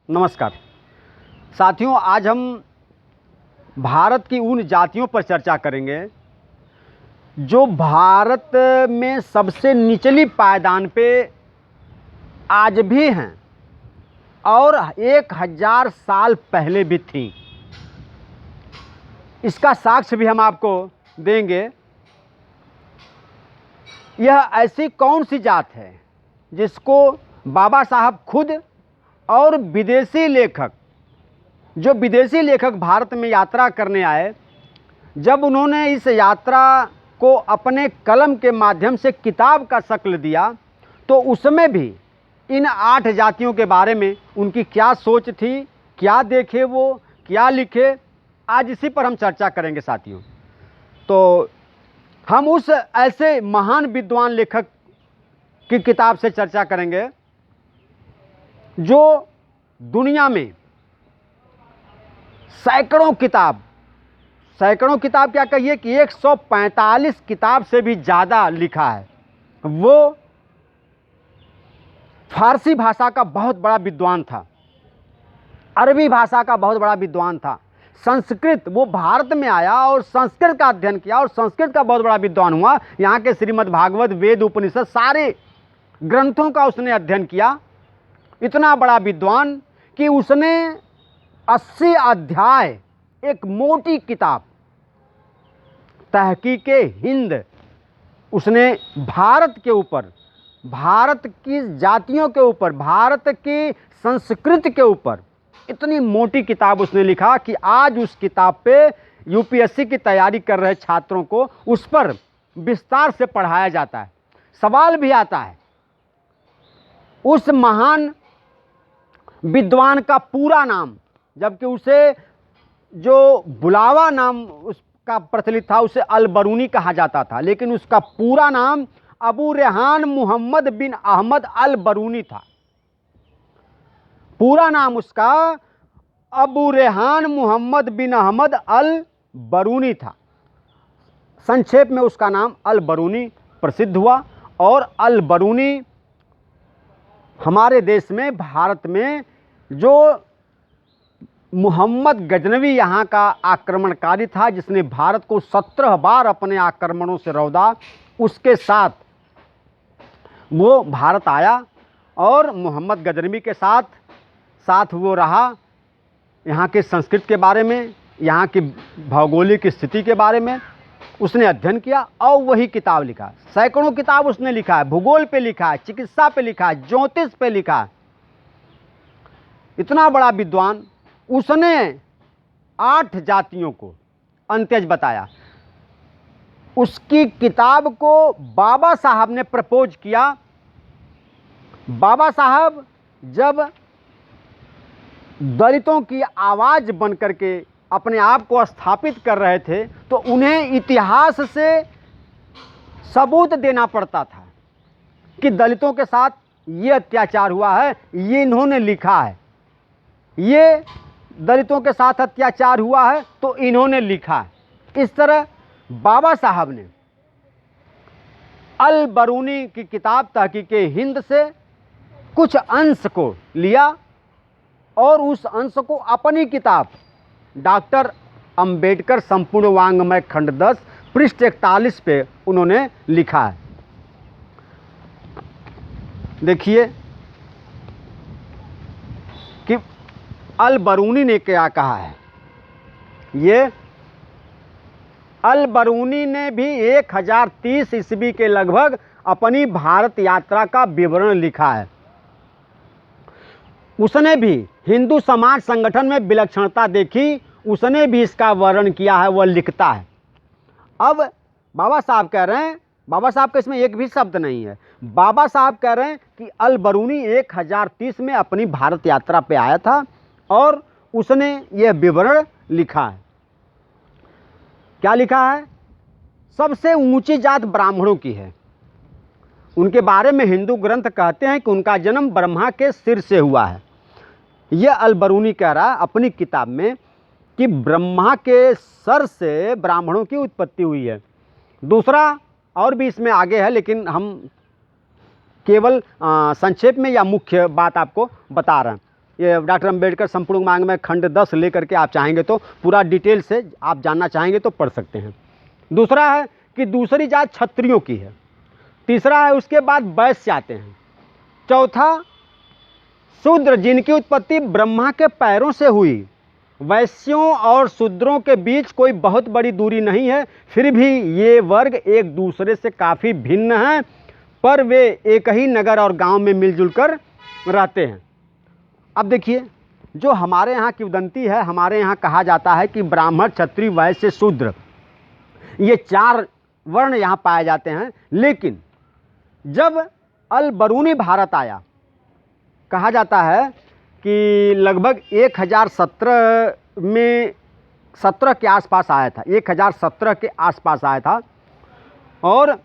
नमस्कार साथियों, आज हम भारत की उन जातियों पर चर्चा करेंगे जो भारत में सबसे निचली पायदान पे आज भी हैं और 1000 साल पहले भी थीं। इसका साक्ष्य भी हम आपको देंगे। यह ऐसी कौन सी जात है जिसको बाबा साहब खुद और विदेशी लेखक भारत में यात्रा करने आए, जब उन्होंने इस यात्रा को अपने कलम के माध्यम से किताब का शक्ल दिया, तो उसमें भी इन 8 जातियों के बारे में उनकी क्या सोच थी, क्या देखे वो, क्या लिखे, आज इसी पर हम चर्चा करेंगे साथियों। तो हम उस ऐसे महान विद्वान लेखक की किताब से चर्चा करेंगे जो दुनिया में सैकड़ों किताब क्या कहिए कि 145 किताब से भी ज़्यादा लिखा है। वो फारसी भाषा का बहुत बड़ा विद्वान था, अरबी भाषा का बहुत बड़ा विद्वान था, संस्कृत, वो भारत में आया और संस्कृत का अध्ययन किया और संस्कृत का बहुत बड़ा विद्वान हुआ। यहाँ के श्रीमद् भागवत, वेद, उपनिषद सारे ग्रंथों का उसने अध्ययन किया। इतना बड़ा विद्वान कि उसने 80 अध्याय, एक मोटी किताब तहकीके हिंद, उसने भारत के ऊपर, भारत की जातियों के ऊपर, भारत की संस्कृति के ऊपर इतनी मोटी किताब उसने लिखा कि आज उस किताब पे यूपीएससी की तैयारी कर रहे छात्रों को उस पर विस्तार से पढ़ाया जाता है, सवाल भी आता है। उस महान विद्वान का पूरा नाम, जबकि उसे जो बुलावा नाम उसका प्रचलित था, उसे अल-बरूनी कहा जाता था, लेकिन उसका पूरा नाम अबू रेहान मुहम्मद बिन अहमद अल-बरूनी था। पूरा नाम उसका अबू रेहान मुहम्मद बिन अहमद अल-बरूनी था। संक्षेप में उसका नाम अल-बरूनी प्रसिद्ध हुआ और अल-बरूनी हमारे देश में, भारत में, जो मोहम्मद गजनवी यहाँ का आक्रमणकारी था, जिसने भारत को 17 बार अपने आक्रमणों से रौंदा, उसके साथ वो भारत आया और मोहम्मद गजनवी के साथ वो रहा। यहाँ के संस्कृत के बारे में, यहाँ की भौगोलिक स्थिति के बारे में उसने अध्ययन किया और वही किताब लिखा। सैकड़ों किताब उसने लिखा है, भूगोल पे लिखा है, चिकित्सा पे लिखा है, ज्योतिष पे लिखा है। इतना बड़ा विद्वान, उसने 8 जातियों को अंत्यज बताया। उसकी किताब को बाबा साहब ने प्रपोज किया। बाबा साहब जब दलितों की आवाज़ बन करके अपने आप को स्थापित कर रहे थे, तो उन्हें इतिहास से सबूत देना पड़ता था कि दलितों के साथ ये अत्याचार हुआ है, ये इन्होंने लिखा है, ये दलितों के साथ अत्याचार हुआ है तो इन्होंने लिखा है। इस तरह बाबा साहब ने अल-बरूनी की किताब तहकीके हिंद से कुछ अंश को लिया और उस अंश को अपनी किताब डॉक्टर अंबेडकर संपूर्ण वांग्मय खंड 10 पृष्ठ 41 पे उन्होंने लिखा है। देखिए कि अल-बरूनी ने क्या कहा है। ये अल-बरूनी ने भी 1030 ईस्वी के लगभग अपनी भारत यात्रा का विवरण लिखा है। उसने भी हिंदू समाज संगठन में विलक्षणता देखी, उसने भी इसका वर्णन किया है, वह लिखता है। अब बाबा साहब कह रहे हैं, बाबा साहब का इसमें एक भी शब्द नहीं है, बाबा साहब कह रहे हैं कि अल-बरूनी 1030 में अपनी भारत यात्रा पे आया था और उसने यह विवरण लिखा है। क्या लिखा है? सबसे ऊंची जात ब्राह्मणों की है। उनके बारे में हिंदू ग्रंथ कहते हैं कि उनका जन्म ब्रह्मा के सिर से हुआ है। यह अल-बरूनी कह रहा है अपनी किताब में कि ब्रह्मा के सर से ब्राह्मणों की उत्पत्ति हुई है। दूसरा और भी इसमें आगे है, लेकिन हम केवल संक्षेप में या मुख्य बात आपको बता रहे हैं। ये डॉक्टर अंबेडकर संपूर्ण मांग में खंड 10 लेकर के आप चाहेंगे तो पूरा डिटेल से आप जानना चाहेंगे तो पढ़ सकते हैं। दूसरा है कि दूसरी जात क्षत्रियों की है। तीसरा है उसके बाद वैश्य आते हैं। चौथा शूद्र जिनकी उत्पत्ति ब्रह्मा के पैरों से हुई। वैश्यों और शूद्रों के बीच कोई बहुत बड़ी दूरी नहीं है, फिर भी ये वर्ग एक दूसरे से काफ़ी भिन्न हैं, पर वे एक ही नगर और गांव में मिलजुल कर रहते हैं। अब देखिए, जो हमारे यहाँ किंवदंती है, हमारे यहाँ कहा जाता है कि ब्राह्मण, क्षत्रिय, वैश्य, शूद्र, ये 4 वर्ण यहाँ पाए जाते हैं। लेकिन जब अल बरूनी भारत आया, कहा जाता है कि लगभग 1017 में 17 के आसपास आया था, 1017 के आसपास आया था, और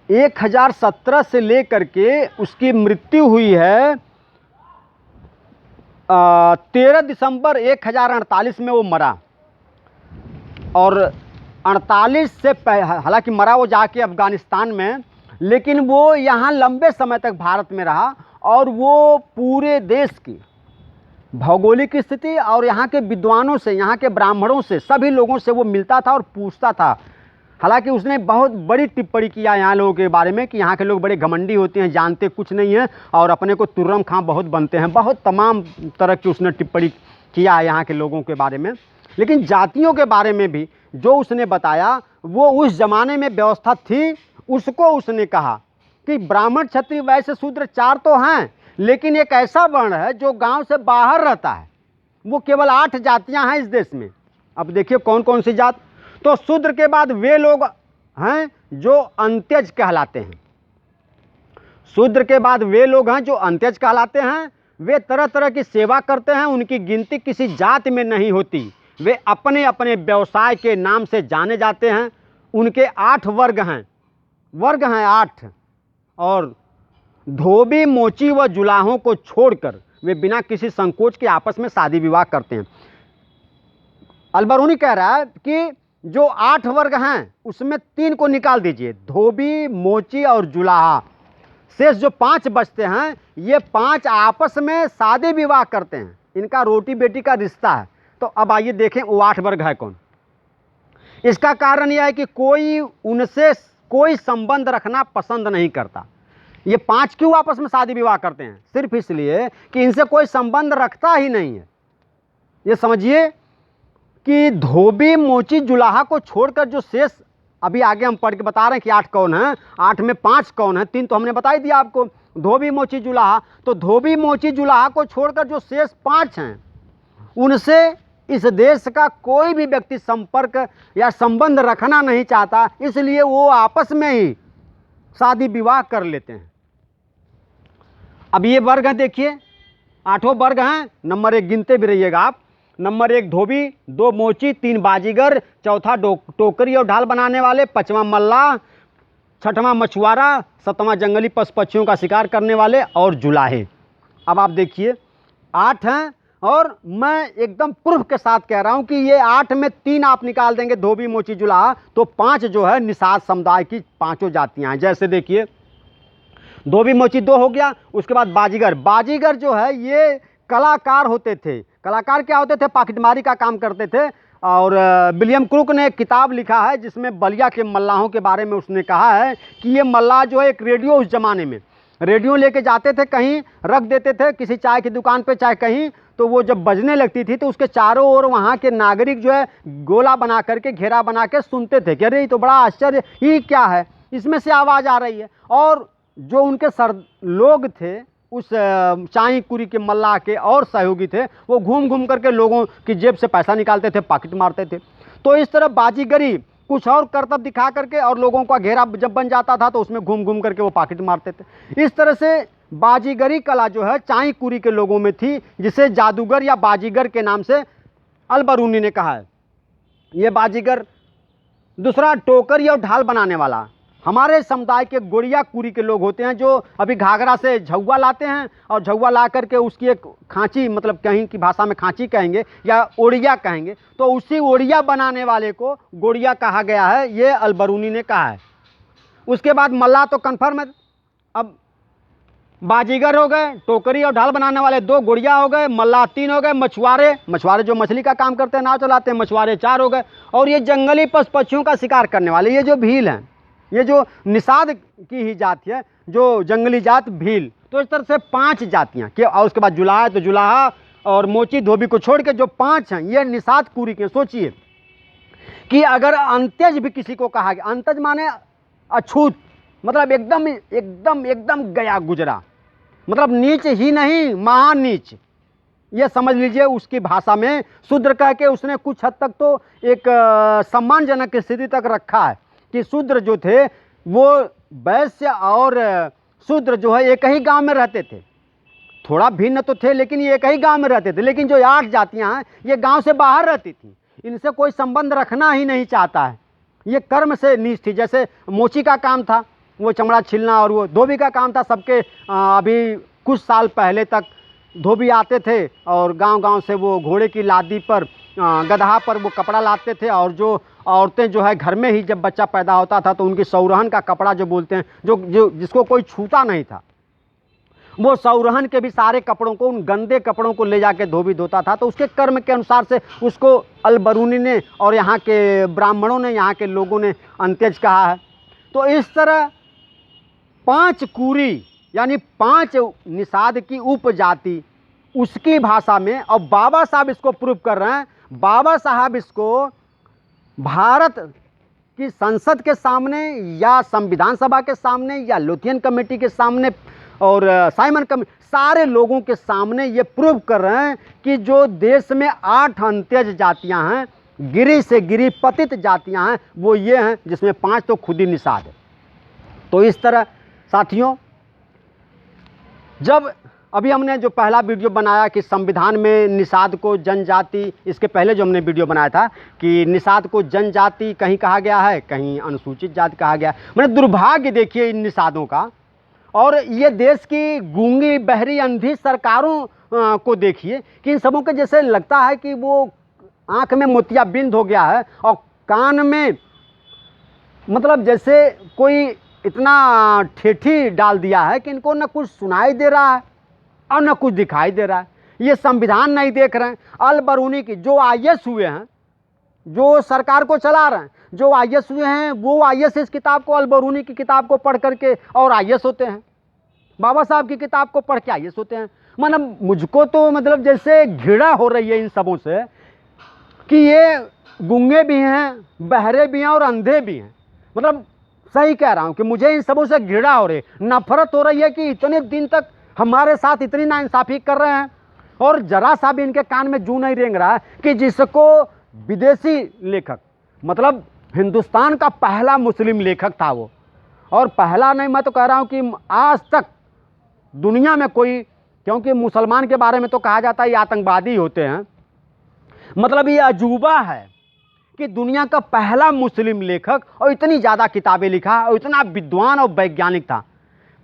1017 से लेकर के उसकी मृत्यु हुई है 13 दिसंबर 1048 में वो मरा। और 48 से हालांकि मरा वो जाके अफ़गानिस्तान में, लेकिन वो यहाँ लंबे समय तक भारत में रहा और वो पूरे देश की भौगोलिक स्थिति और यहाँ के विद्वानों से, यहाँ के ब्राह्मणों से, सभी लोगों से वो मिलता था और पूछता था। हालांकि उसने बहुत बड़ी टिप्पणी किया यहाँ लोगों के बारे में कि यहाँ के लोग बड़े घमंडी होते हैं, जानते कुछ नहीं हैं और अपने को तुर्रम खां बहुत बनते हैं। बहुत तमाम तरह की उसने टिप्पणी किया है यहाँ के लोगों के बारे में। लेकिन जातियों के बारे में भी जो उसने बताया, वो उस ज़माने में व्यवस्था थी, उसको उसने कहा कि ब्राह्मण, क्षत्रिय, वैश्य, शूद्र 4 तो हैं, लेकिन एक ऐसा वर्ण है जो गांव से बाहर रहता है। वो केवल 8 जातियां हैं इस देश में। अब देखिए कौन कौन सी जात। तो शूद्र के बाद वे लोग हैं जो अंत्यज कहलाते हैं। शूद्र के बाद वे लोग हैं जो अंत्यज कहलाते हैं। वे तरह तरह की सेवा करते हैं, उनकी गिनती किसी जात में नहीं होती। वे अपने अपने व्यवसाय के नाम से जाने जाते हैं। उनके 8 वर्ग हैं, 8। और धोबी, मोची व जुलाहों को छोड़कर वे बिना किसी संकोच के आपस में शादी विवाह करते हैं। अल बरूनी कह रहा है कि जो 8 वर्ग हैं उसमें 3 को निकाल दीजिए, धोबी, मोची और जुलाहा। शेष जो 5 बचते हैं, ये 5 आपस में शादी विवाह करते हैं। इनका रोटी बेटी का रिश्ता है। तो अब आइए देखें वो 8 वर्ग है कौन। इसका कारण यह है कि कोई उनसे कोई संबंध रखना पसंद नहीं करता। ये 5 क्यों आपस में शादी विवाह करते हैं? सिर्फ इसलिए कि इनसे कोई संबंध रखता ही नहीं है। ये समझिए कि धोबी, मोची, जुलाहा को छोड़कर जो शेष, अभी आगे हम पढ़ के बता रहे हैं कि 8 कौन हैं। 8 में 5 कौन हैं? 3 तो हमने बता ही दिया आपको, धोबी, मोची, जुलाहा। तो धोबी, मोची, जुलाहा को छोड़कर जो शेष 5 हैं, उनसे इस देश का कोई भी व्यक्ति संपर्क या संबंध रखना नहीं चाहता, इसलिए वो आपस में ही शादी विवाह कर लेते हैं। अब ये वर्ग है, देखिए 8 वर्ग हैं। नंबर 1 गिनते भी रहिएगा आप। नंबर 1 धोबी, 2 मोची, 3 बाजीगर, चौथा टोकरी और ढाल बनाने वाले, 5वां मल्लाह, 6वां मछुआरा, 7वां जंगली पशु पक्षियों का शिकार करने वाले और जुलाहे। अब आप देखिए 8 हैं, और मैं एकदम प्रूफ के साथ कह रहा हूं कि ये 8 में 3 आप निकाल देंगे, धोबी, मोची, जुलाहा, तो 5 जो है निषाद समुदाय की 5 जातियां हैं। जैसे देखिए धोबी, मोची 2 हो गया। उसके बाद बाजीगर। बाजीगर जो है ये कलाकार होते थे। कलाकार क्या होते थे? पॉकेटमारी का काम करते थे। और विलियम क्रूक ने एक किताब लिखा है जिसमें बलिया के मल्लाहों के बारे में उसने कहा है कि ये मल्लाह जो है, एक रेडियो, उस ज़माने में रेडियो लेके जाते थे, कहीं रख देते थे, किसी चाय की दुकान पे चाहे कहीं, तो वो जब बजने लगती थी तो उसके चारों ओर वहाँ के नागरिक जो है गोला बना करके, घेरा बना के सुनते थे कि अरे ये तो बड़ा आश्चर्य, ये क्या है, इसमें से आवाज़ आ रही है। और जो उनके सर लोग थे, उस चाई कुरी के मल्लाह के और सहयोगी थे, वो घूम घूम करके लोगों की जेब से पैसा निकालते थे, पॉकेट मारते थे। तो इस तरह बाजीगरी कुछ और करतब दिखा करके, और लोगों का घेरा जब बन जाता था तो उसमें घूम घूम करके वो पॉकेट मारते थे। इस तरह से बाजीगरी कला जो है चाई कुरी के लोगों में थी, जिसे जादूगर या बाजीगर के नाम से अल बरूनी ने कहा है। ये बाजीगर। दूसरा टोकरी और ढाल बनाने वाला। हमारे समुदाय के गोड़िया कुरी के लोग होते हैं, जो अभी घाघरा से झौवा लाते हैं और झौवा ला करके उसकी एक खांची, मतलब कहीं की भाषा में खांची कहेंगे या ओड़िया कहेंगे, तो उसी ओड़िया बनाने वाले को गोड़िया कहा गया है, ये अल बरूनी ने कहा है। उसके बाद मल्लाह तो कन्फर्म है। अब बाजीगर हो गए, टोकरी और ढाल बनाने वाले 2 गुड़िया हो गए, मल्लाह 3 हो गए, मछुआरे जो मछली का काम करते हैं, नाव चलाते हैं, मछुआरे 4 हो गए, और ये जंगली पशु पक्षियों का शिकार करने वाले ये जो भील हैं, ये जो निषाद की ही जाति है, जो जंगली जात भील। तो इस तरह से 5 जातियाँ के, और उसके बाद जुलाहा है तो जुलाहा और मोची धोबी को छोड़ के जो 5 हैं ये निषाद कुरी के। सोचिए कि अगर अंत्यज भी किसी को कहा गया, अंत्यज माने अछूत, मतलब एकदम एकदम एकदम गया गुजरा, मतलब नीच ही नहीं, महान नीच, ये समझ लीजिए। उसकी भाषा में शूद्र कह के उसने कुछ हद तक तो एक सम्मानजनक स्थिति तक रखा है कि शूद्र जो थे वो वैश्य और शूद्र जो है एक ही गांव में रहते थे, थोड़ा भिन्न तो थे लेकिन ये एक ही गांव में रहते थे। लेकिन जो 8 जातियां हैं ये गांव से बाहर रहती थी, इनसे कोई संबंध रखना ही नहीं चाहता है, ये कर्म से नीच थी। जैसे मोची का काम था वो चमड़ा छीलना, और वो धोबी का काम था सबके अभी कुछ साल पहले तक धोबी आते थे और गांव-गांव से वो घोड़े की लादी पर गदहा पर वो कपड़ा लाते थे, और जो औरतें जो है घर में ही जब बच्चा पैदा होता था तो उनकी सौरहन का कपड़ा जो बोलते हैं, जो जिसको कोई छूता नहीं था, वो सौरहन के भी सारे कपड़ों को, उन गंदे कपड़ों को ले जाके धोबी धोता था। तो उसके कर्म के अनुसार से उसको अलबरूनी ने और यहाँ के ब्राह्मणों ने, यहाँ के लोगों ने अंत्यज कहा है। तो इस तरह 5 कुरी यानी 5 निषाद की उपजाति उसकी भाषा में, और बाबा साहब इसको प्रूव कर रहे हैं। बाबा साहब इसको भारत की संसद के सामने या संविधान सभा के सामने या लुथियन कमेटी के सामने और साइमन कमेटी, सारे लोगों के सामने ये प्रूव कर रहे हैं कि जो देश में 8 अंत्यज जातियां हैं, गिरी से गिरी पतित जातियां हैं, वो ये हैं, जिसमें 5 तो खुद ही निषाद है। तो इस तरह साथियों, जब अभी हमने जो पहला वीडियो बनाया कि संविधान में निषाद को जनजाति, इसके पहले जो हमने वीडियो बनाया था कि निषाद को जनजाति कहीं कहा गया है, कहीं अनुसूचित जाति कहा गया है। मैंने दुर्भाग्य देखिए इन निषादों का, और ये देश की गूंगी बहरी अंधी सरकारों को देखिए कि इन सबों के जैसे लगता है कि वो आँख में मोतियाबिंद हो गया है और कान में मतलब जैसे कोई इतना ठेठी डाल दिया है कि इनको न कुछ सुनाई दे रहा है और न कुछ दिखाई दे रहा है। ये संविधान नहीं देख रहे हैं। अल बरूनी की जो IAS हुए हैं, जो सरकार को चला रहे हैं, जो IAS हुए हैं, वो IAS इस किताब को, अल बरूनी की किताब को पढ़ करके और IAS होते हैं, बाबा साहब की किताब को पढ़ के IAS होते हैं। मतलब मुझको तो मतलब जैसे घृणा हो रही है इन सबों से कि ये गूंगे भी हैं, बहरे भी हैं और अंधे भी हैं। मतलब सही कह रहा हूँ कि मुझे इन सबों से घृणा हो रही है, नफरत हो रही है कि इतने दिन तक हमारे साथ इतनी नाइंसाफ़ी कर रहे हैं, और जरा सा भी इनके कान में जू नहीं रेंग रहा है कि जिसको विदेशी लेखक, मतलब हिंदुस्तान का पहला मुस्लिम लेखक था वो, और पहला नहीं, मैं तो कह रहा हूँ कि आज तक दुनिया में कोई, क्योंकि मुसलमान के बारे में तो कहा जाता है ये आतंकवादी होते हैं, मतलब ये अजूबा है कि दुनिया का पहला मुस्लिम लेखक और इतनी ज़्यादा किताबें लिखा और इतना विद्वान और वैज्ञानिक था।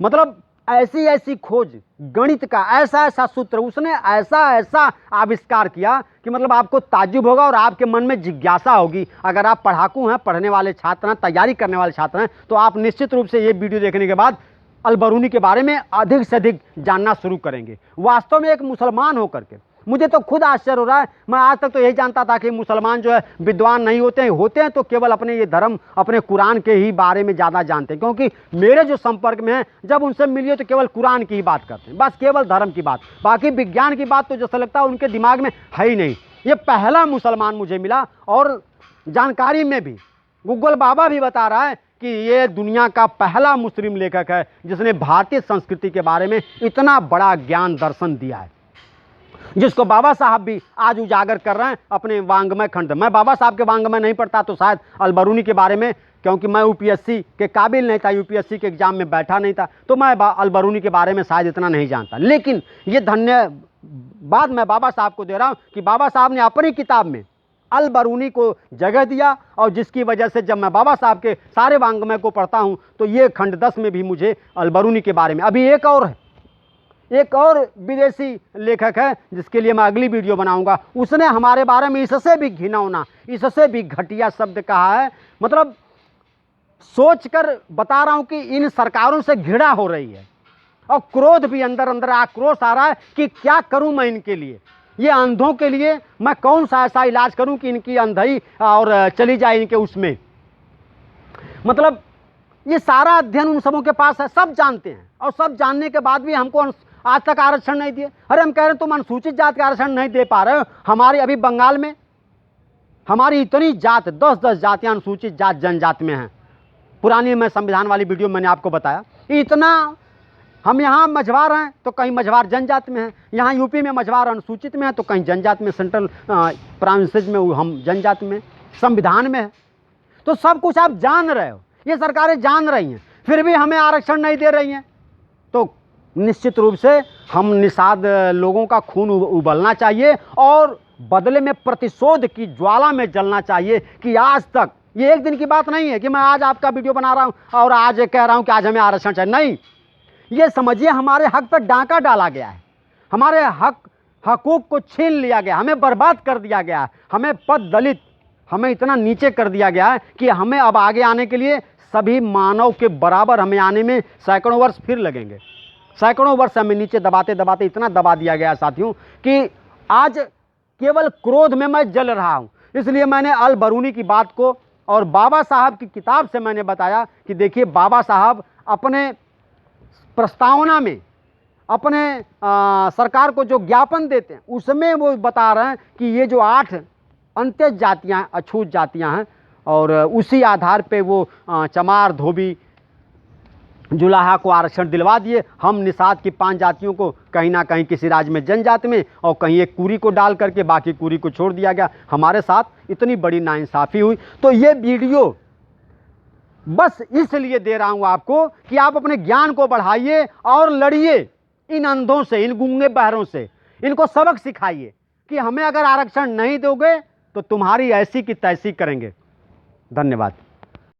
मतलब ऐसी ऐसी खोज, गणित का ऐसा ऐसा सूत्र, उसने ऐसा ऐसा आविष्कार किया कि मतलब आपको ताज्जुब होगा और आपके मन में जिज्ञासा होगी। अगर आप पढ़ाकू हैं, पढ़ने वाले छात्र हैं, तैयारी करने वाले छात्र हैं, तो आप निश्चित रूप से ये वीडियो देखने के बाद अल बरूनी के बारे में अधिक से अधिक जानना शुरू करेंगे। वास्तव में एक मुसलमान होकर के मुझे तो खुद आश्चर्य हो रहा है। मैं आज तक तो यही जानता था कि मुसलमान जो है विद्वान नहीं होते हैं तो केवल अपने ये धर्म, अपने कुरान के ही बारे में ज़्यादा जानते हैं, क्योंकि मेरे जो संपर्क में हैं जब उनसे मिलिए तो केवल कुरान की ही बात करते हैं, बस केवल धर्म की बात, बाकी विज्ञान की बात तो जैसा लगता है उनके दिमाग में है ही नहीं। ये पहला मुसलमान मुझे मिला, और जानकारी में भी गूगल बाबा भी बता रहा है कि ये दुनिया का पहला मुस्लिम लेखक है जिसने भारतीय संस्कृति के बारे में इतना बड़ा ज्ञान दर्शन दिया है, जिसको बाबा साहब भी आज उजागर कर रहे हैं अपने वांग्मय खंड। मैं बाबा साहब के वांग्मय नहीं पढ़ता तो शायद अल बरूनी के बारे में, क्योंकि मैं UPSC के काबिल नहीं था, UPSC के एग्ज़ाम में बैठा नहीं था, तो मैं अल बरूनी के बारे में शायद इतना नहीं जानता। लेकिन ये धन्यवाद मैं बाबा साहब को दे रहा हूँ कि बाबा साहब ने अपनी किताब में अल बरूनी को जगह दिया, और जिसकी वजह से जब मैं बाबा साहब के सारे वांग्मय को पढ़ता हूँ तो ये खंड 10 में भी मुझे अल बरूनी के बारे में, अभी एक और विदेशी लेखक है जिसके लिए मैं अगली वीडियो बनाऊंगा, उसने हमारे बारे में इससे भी घिनौना, इससे भी घटिया शब्द कहा है। मतलब सोचकर बता रहा हूं कि इन सरकारों से घृणा हो रही है। और क्रोध भी अंदर अंदर आक्रोश आ रहा है कि क्या करूं मैं इनके लिए, ये अंधों के लिए मैं कौन सा ऐसा इलाज करूं कि इनकी अंधाई और चली जाए इनके उसमें। मतलब ये सारा अध्ययन उन सबों के पास है, सब जानते हैं, और सब जानने के बाद भी हमको आज तक आरक्षण नहीं दिए। अरे हम कह रहे हैं तुम अनुसूचित जाति का आरक्षण नहीं दे पा रहे हो। हमारी अभी बंगाल में हमारी इतनी जात 10-10 जातियां अनुसूचित जात जनजाति में हैं। पुरानी मैं संविधान वाली वीडियो में मैंने आपको बताया इतना। हम यहाँ मझवार हैं तो कहीं मझवार जनजाति में हैं, यहाँ यूपी में मझवार अनुसूचित में है तो कहीं जनजाति में, सेंट्रल प्रोविंसेस में हम जनजाति में, संविधान में है। तो सब कुछ आप जान रहे हो, ये सरकारें जान रही हैं, फिर भी हमें आरक्षण नहीं दे रही हैं। तो निश्चित रूप से हम निषाद लोगों का खून उबलना चाहिए और बदले में प्रतिशोध की ज्वाला में जलना चाहिए कि आज तक, ये एक दिन की बात नहीं है कि मैं आज आपका वीडियो बना रहा हूं और आज कह रहा हूं कि आज हमें आरक्षण चाहिए, नहीं। ये समझिए हमारे हक पर डांका डाला गया है, हमारे हकूक को छीन लिया गया, हमें बर्बाद कर दिया गया है, हमें पद दलित, हमें इतना नीचे कर दिया गया है कि हमें अब आगे आने के लिए सभी मानव के बराबर हमें आने में सैकड़ों वर्ष फिर लगेंगे। सैकड़ों वर्ष हमें नीचे दबाते दबाते इतना दबा दिया गया है साथियों कि आज केवल क्रोध में मैं जल रहा हूँ। इसलिए मैंने अल बरूनी की बात को और बाबा साहब की किताब से मैंने बताया कि देखिए बाबा साहब अपने प्रस्तावना में अपने सरकार को जो ज्ञापन देते हैं उसमें वो बता रहे हैं कि ये जो 8 अंत्य जातियाँ अछूत जातियाँ हैं और उसी आधार पे वो चमार, धोबी, जुलाहा को आरक्षण दिलवा दिए। हम निषाद की 5 जातियों को कहीं ना कहीं किसी राज्य में जनजाति में और कहीं एक कुरी को डाल करके बाकी कुरी को छोड़ दिया गया। हमारे साथ इतनी बड़ी नाइंसाफ़ी हुई। तो ये वीडियो बस इसलिए दे रहा हूँ आपको कि आप अपने ज्ञान को बढ़ाइए और लड़िए इन अंधों से, इन गूंगे बहरों से, इनको सबक सिखाइए कि हमें अगर आरक्षण नहीं दोगे तो तुम्हारी ऐसी की तैसी करेंगे। धन्यवाद।